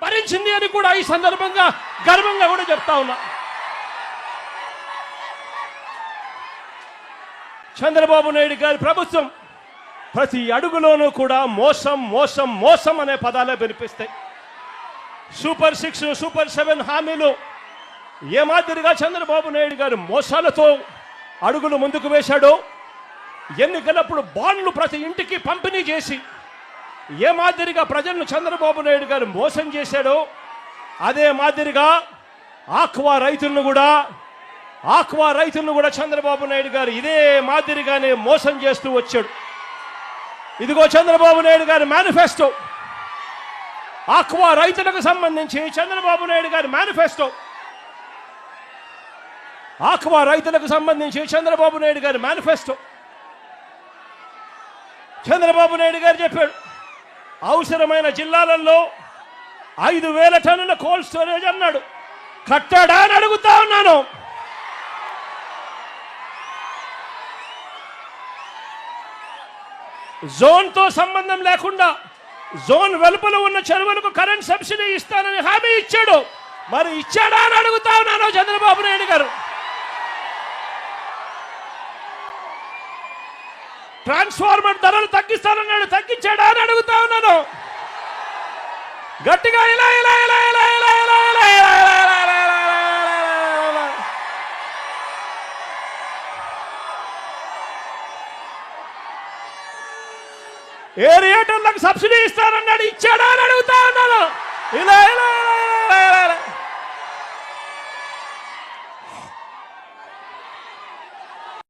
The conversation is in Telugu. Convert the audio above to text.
భరించింది అని కూడా ఈ సందర్భంగా గర్వంగా కూడా చెప్తా ఉన్నా. చంద్రబాబు నాయుడు గారి ప్రభుత్వం ప్రతి అడుగులోనూ కూడా మోసం మోసం మోసం అనే పదాలే వినిపిస్తాయి. సూపర్ 6, సూపర్ 7 హామీలు ఏ మాదిరిగా చంద్రబాబు నాయుడు గారు మోసాలతో అడుగులు ముందుకు వేశాడో, ఎన్నికలప్పుడు బాండ్లు ప్రతి ఇంటికి పంపిణీ చేసి ఏ మాదిరిగా ప్రజలను చంద్రబాబు నాయుడు గారు మోసం చేశాడో, అదే మాదిరిగా ఆక్వా రైతులను కూడా చంద్రబాబు నాయుడు గారు ఇదే మాదిరిగానే మోసం చేస్తూ వచ్చాడు. ఇదిగో చంద్రబాబు నాయుడు గారి మేనిఫెస్టో, ఆక్వా రైతులకు సంబంధించి చంద్రబాబు నాయుడు గారి మేనిఫెస్టో, ఆక్వా రైతులకు సంబంధించి చంద్రబాబు నాయుడు గారి మేనిఫెస్టో. చంద్రబాబు నాయుడు గారు చెప్పాడు, అవసరమైన జిల్లాలలో 5,000 టన్నుల కోల్డ్ స్టోరేజ్ అన్నాడు. కట్టాడా అని అడుగుతా ఉన్నాను. జోన్తో సంబంధం లేకుండా జోన్ వెలుపల ఉన్న చెరువులకు కరెంట్ సబ్సిడీ ఇస్తానని హామీ ఇచ్చాడు. మరి ఇచ్చాడా అని అడుగుతా ఉన్నాను చంద్రబాబు నాయుడు గారు. ట్రాన్స్ఫార్మర్ ధరలు తగ్గిస్తానన్నాడు, తగ్గించాడా అని అడుగుతా ఉన్నాను. గట్టిగా ఇలా ఇలా ఇలా ఇలా ఇలా ఇలా ఇలా ఏరియేటర్లకు సబ్సిడీ ఇస్తానన్నాడు, ఇచ్చాడా అని అడుగుతా ఉన్నాను. ఇలా ఇలా ఇలా ఇలా ఇలా